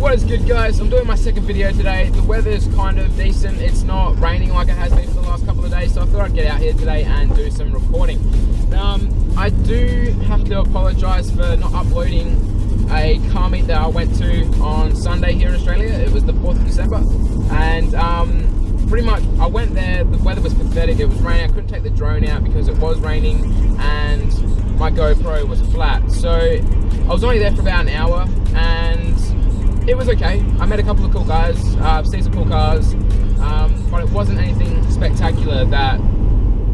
What is good, guys? I'm doing my second video today. The weather's kind of decent. It's not raining like it has been for the last couple of days, so I thought I'd get out here today and do some recording. I do have to apologise for not uploading a car meet that I went to on Sunday here in Australia. It was the 4th of December, and pretty much I went there. The weather was pathetic. It was raining. I couldn't take the drone out because it was raining, and my GoPro was flat. So I was only there for about an hour, and it was okay. I met a couple of cool guys, seen some cool cars, but it wasn't anything spectacular that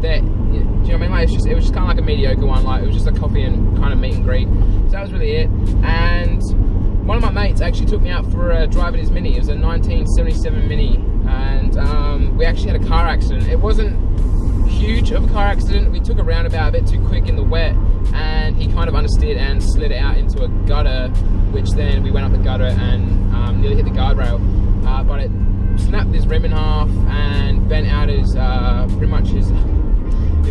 do you know what I mean? Like, it was just kind of like a mediocre one. Like, it was just a coffee and kind of meet and greet. So that was really it. And one of my mates actually took me out for a drive in his Mini. It was a 1977 Mini, and we actually had a car accident. It wasn't huge of a car accident. We took a roundabout a bit too quick in the wet, and he kind of understeered and slid out into a gutter, which then we went up the gutter and nearly hit the guardrail. But it snapped his rim in half and bent out his pretty much his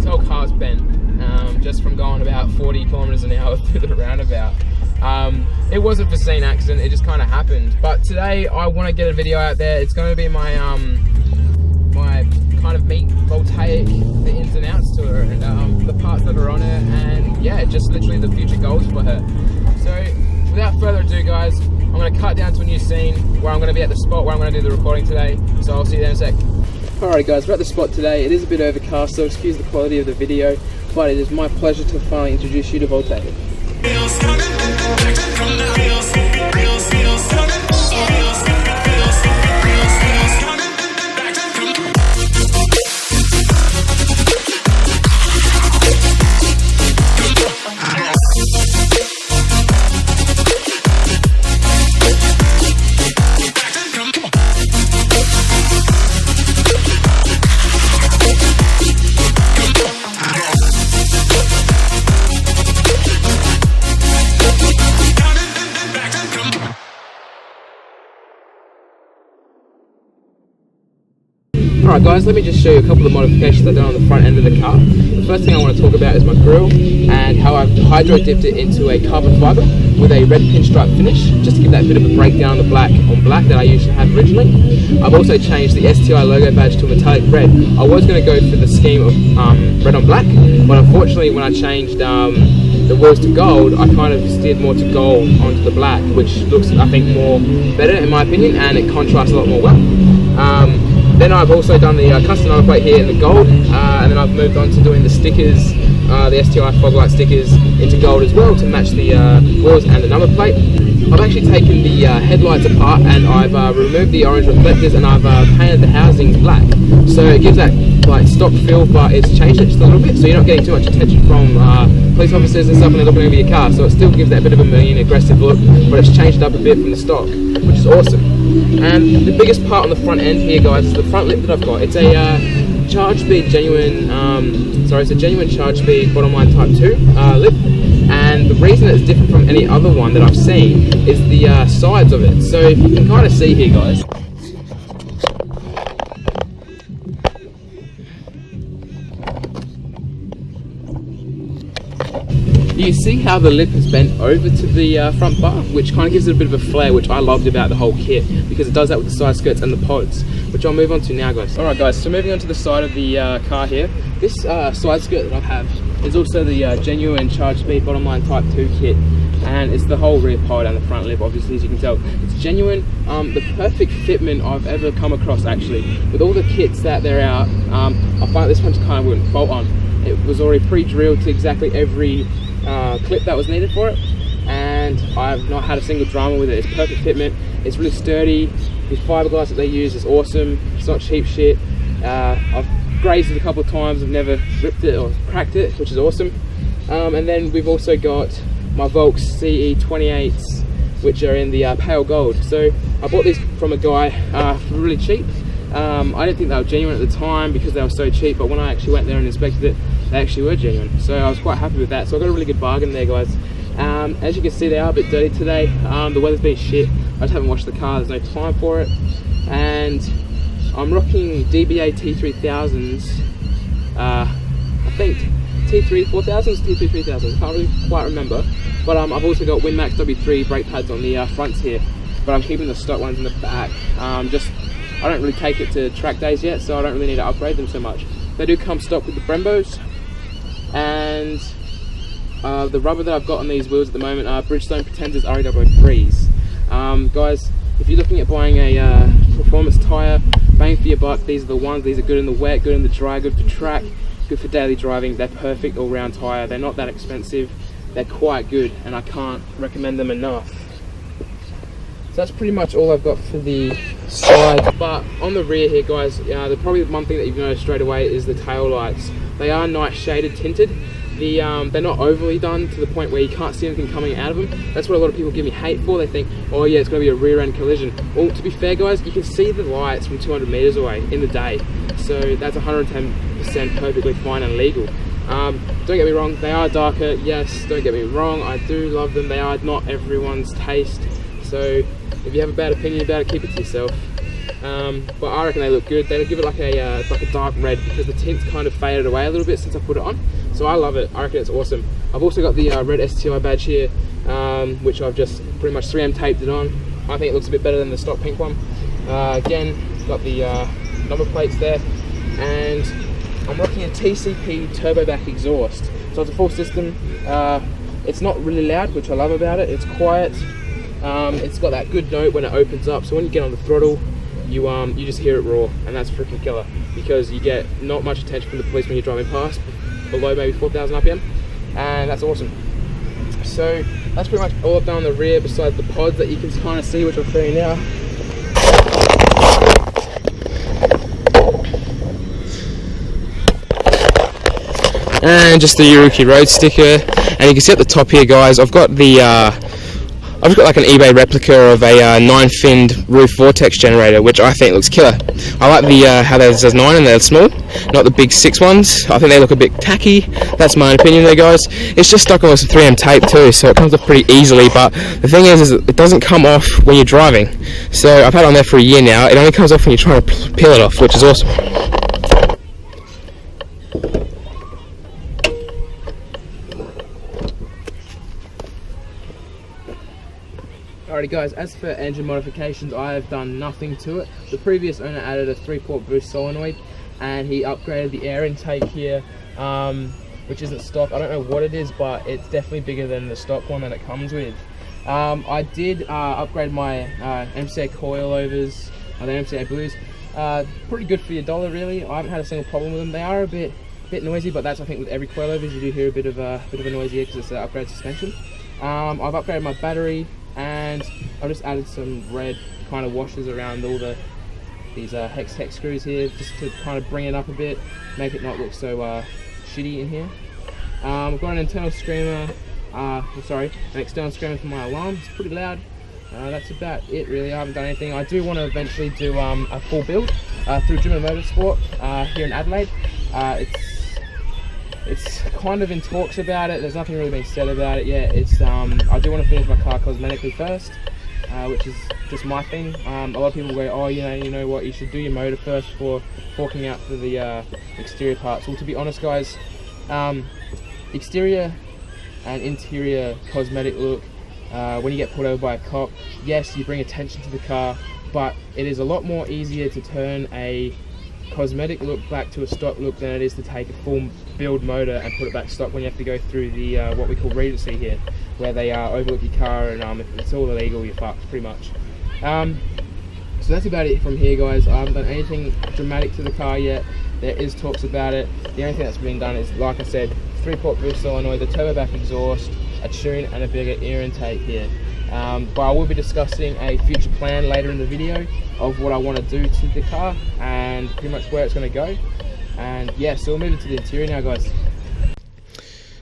whole car's bent, just from going about 40 kilometers an hour through the roundabout. It wasn't a foreseen accident, it just kind of happened. But today I want to get a video out there. It's going to be my my kind of meet voltaic, the ins and outs to her, and the parts that are on her, and yeah, just literally the future goals for her. So without further ado, guys, I'm going to cut down to a new scene where I'm going to be at the spot where I'm going to do the recording today. So I'll see you there in a sec. Alright guys, we're at the spot today. It is a bit overcast, so excuse the quality of the video, but it is my pleasure to finally introduce you to Voltaic. Alright guys, let me just show you a couple of modifications I've done on the front end of the car. The first thing I want to talk about is my grille, and how I've hydro dipped it into a carbon fibre with a red pinstripe finish, just to give that bit of a breakdown on the black on black that I used to have originally. I've also changed the STI logo badge to a metallic red. I was going to go for the scheme of red on black, but unfortunately when I changed the wheels to gold, I kind of steered more to gold onto the black, which looks, I think, more better in my opinion, and it contrasts a lot more well. Then I've also done the custom number plate here in the gold, and then I've moved on to doing the stickers, the STI fog light stickers into gold as well to match the wheels and the number plate. I've actually taken the headlights apart, and I've removed the orange reflectors, and I've painted the housings black. So it gives that like stock feel, but it's changed it just a little bit, so you're not getting too much attention from police officers and stuff when they're looking over your car. So it still gives that bit of a mean, aggressive look, but it's changed it up a bit from the stock, which is awesome. And the biggest part on the front end here, guys, is the front lip that I've got. It's a charge speed genuine, it's a genuine charge speed bottom line type 2 lip. And the reason it's different from any other one that I've seen is the sides of it. So if you can kind of see here, guys, you see how the lip is bent over to the front bar, which kind of gives it a bit of a flare, which I loved about the whole kit, because it does that with the side skirts and the pods, which I'll move on to now, guys. Alright guys, so moving on to the side of the car here, this side skirt that I have is also the genuine charge speed bottom line type 2 kit, and it's the whole rear pod and the front lip, obviously, as you can tell. It's genuine, the perfect fitment I've ever come across, actually. With all the kits that they're out, I find this one kind of wouldn't bolt on. It was already pre-drilled to exactly every clip that was needed for it, and I've not had a single drama with it. It's perfect fitment, it's really sturdy. The fiberglass that they use is awesome, it's not cheap shit. I've grazed it a couple of times, I've never ripped it or cracked it, which is awesome. And then we've also got my Volks CE28s, which are in the pale gold. So I bought these from a guy for really cheap. I didn't think they were genuine at the time because they were so cheap, but when I actually went there and inspected it, they actually were genuine. So I was quite happy with that. So I got a really good bargain there, guys. As you can see, they are a bit dirty today. The weather's been shit. I just haven't washed the car, there's no time for it. And I'm rocking DBA T3000s, I think T3 4000s, T3 3000s, can't really quite remember. But I've also got WinMax W3 brake pads on the fronts here. but I'm keeping the stock ones in the back. I don't really take it to track days yet, so I don't really need to upgrade them so much. They do come stock with the Brembos, and the rubber that I've got on these wheels at the moment are Bridgestone Pretenders RE003s. Guys, if you're looking at buying a performance tyre, bang for your buck, these are the ones. These are good in the wet, good in the dry, good for track, good for daily driving. They're perfect all-round tyre. They're not that expensive. They're quite good, and I can't recommend them enough. So that's pretty much all I've got for the side. But on the rear here, guys, probably the one thing that you've noticed straight away is the tail lights. They are night shaded tinted. They're not overly done to the point where you can't see anything coming out of them. That's what a lot of people give me hate for. They think, oh yeah, it's going to be a rear end collision. Well, to be fair, guys, you can see the lights from 200 meters away in the day. So that's 110% perfectly fine and legal. Don't get me wrong, they are darker. Yes, don't get me wrong, I do love them. They are not everyone's taste. So if you have a bad opinion about it, keep it to yourself. But I reckon they look good. They give it like a dark red because the tint's kind of faded away a little bit since I put it on. So I love it. I reckon it's awesome. I've also got the red STI badge here, which I've just pretty much 3M taped it on. I think it looks a bit better than the stock pink one. Again, got the number plates there, and I'm rocking a TCP turbo back exhaust. So it's a full system. It's not really loud, which I love about it. It's quiet. It's got that good note when it opens up, so when you get on the throttle, you just hear it roar, and that's freaking killer, because you get not much attention from the police when you're driving past below maybe 4,000 RPM, and that's awesome. So that's pretty much all I've done on the rear, besides the pods that you can kind of see, which I'll show you now. And just the Yuruki Road sticker, and you can see at the top here, guys, I've got like an eBay replica of a 9-finned roof vortex generator, which I think looks killer. I like the how there's 9 and they're small, not the big 6 ones. I think they look a bit tacky. That's my opinion there, guys. It's just stuck on with some 3M tape too, so it comes off pretty easily, but the thing is it doesn't come off when you're driving. So I've had it on there for a year now. It only comes off when you're trying to peel it off, which is awesome. Alrighty guys, as for engine modifications, I have done nothing to it. The previous owner added a 3-port boost solenoid, and he upgraded the air intake here, which isn't stock. I don't know what it is, but it's definitely bigger than the stock one that it comes with. I did upgrade my MCA coilovers, the MCA blues. Pretty good for your dollar, really. I haven't had a single problem with them. They are a bit noisy, but that's, I think, with every coilovers you do hear a bit of a noise here because it's an upgraded suspension. I've upgraded my battery, and I've just added some red kind of washers around all these hex screws here, just to kind of bring it up a bit, make it not look so shitty in here. I've got an internal screamer, an external screamer for my alarm. It's pretty loud. That's about it, really. I haven't done anything. I do want to eventually do a full build through Jimmy Motorsport here in Adelaide. It's kind of in talks about it. There's nothing really being said about it yet. I do want to finish my car cosmetically first, which is just my thing. A lot of people go, oh, you know what, you should do your motor first before forking out for the exterior parts. Well, to be honest, guys, exterior and interior cosmetic look, when you get pulled over by a cop, yes, you bring attention to the car, but it is a lot more easier to turn a cosmetic look back to a stock look than it is to take a full build motor and put it back to stock when you have to go through the what we call regency here, where they overlook your car, and if it's all illegal, you're fucked pretty much. So that's about it from here, guys. I haven't done anything dramatic to the car yet. There is talks about it. The only thing that's been done is, like I said, 3-port boost solenoid, the turbo back exhaust, a tune, and a bigger air intake here. But I will be discussing a future plan later in the video of what I want to do to the car and pretty much where it's going to go. And yeah, so we'll move into the interior now, guys.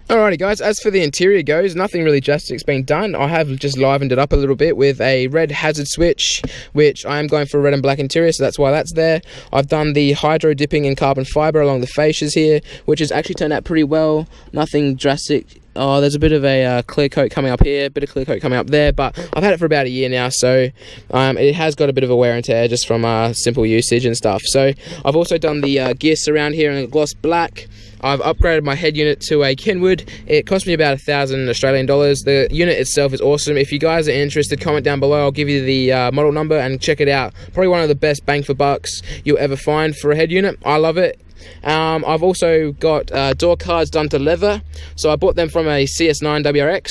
Alrighty guys, as for the interior goes, nothing really drastic's been done. I have just livened it up a little bit with a red hazard switch, which I am going for a red and black interior, so that's why that's there. I've done the hydro dipping in carbon fibre along the fascias here, which has actually turned out pretty well. Nothing drastic oh, there's a bit of a clear coat coming up here, a bit of clear coat coming up there, but I've had it for about a year now, so it has got a bit of a wear and tear just from simple usage and stuff. So I've also done the gear surround here in gloss black. I've upgraded my head unit to a Kenwood. It cost me about 1,000 Australian dollars. The unit itself is awesome. If you guys are interested, comment down below. I'll give you the model number and check it out. Probably one of the best bang for bucks you'll ever find for a head unit. I love it. I've also got door cards done to leather, so I bought them from a CS9 WRX,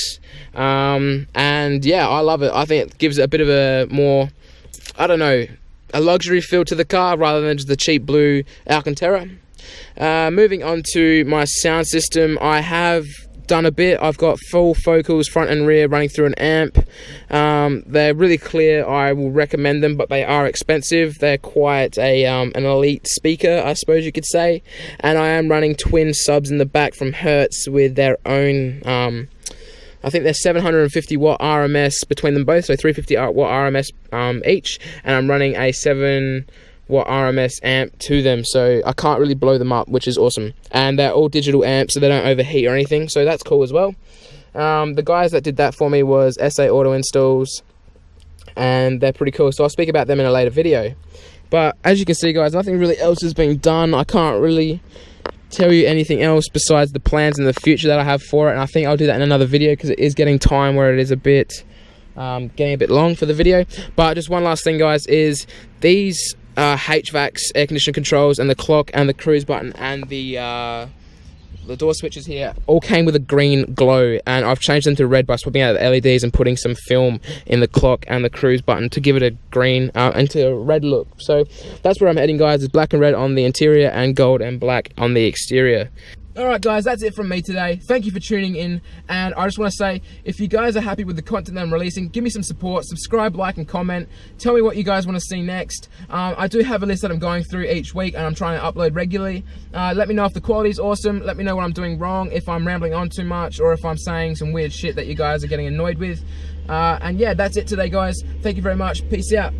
and yeah, I love it. I think it gives it a bit of a more, I don't know, a luxury feel to the car rather than just the cheap blue Alcantara. Moving on to my sound system, I have done a bit. I've got full focals front and rear running through an amp. They're really clear. I will recommend them, but they are expensive. They're quite an elite speaker, I suppose you could say, and I am running twin subs in the back from Hertz with their own I think they're 750 watt RMS between them both, so 350 watt RMS each, and I'm running a 7 watt RMS amp to them, so I can't really blow them up, which is awesome. And they're all digital amps, so they don't overheat or anything, so that's cool as well. The guys that did that for me was SA Auto Installs, and they're pretty cool, so I'll speak about them in a later video. But as you can see, guys, nothing really else has been done. I can't really tell you anything else besides the plans in the future that I have for it, and I think I'll do that in another video because it is getting time where it is a bit getting a bit long for the video. But just one last thing, guys, is these HVACs, air conditioning controls, and the clock and the cruise button and the door switches here all came with a green glow, and I've changed them to red by swapping out the LEDs and putting some film in the clock and the cruise button to give it a green and to a red look. So that's where I'm heading, guys. It's black and red on the interior and gold and black on the exterior. Alright guys, that's it from me today. Thank you for tuning in, and I just want to say, if you guys are happy with the content that I'm releasing, give me some support, subscribe, like and comment. Tell me what you guys want to see next. I do have a list that I'm going through each week and I'm trying to upload regularly. Let me know if the quality is awesome, let me know what I'm doing wrong, if I'm rambling on too much, or if I'm saying some weird shit that you guys are getting annoyed with. And yeah, that's it today, guys. Thank you very much. Peace out.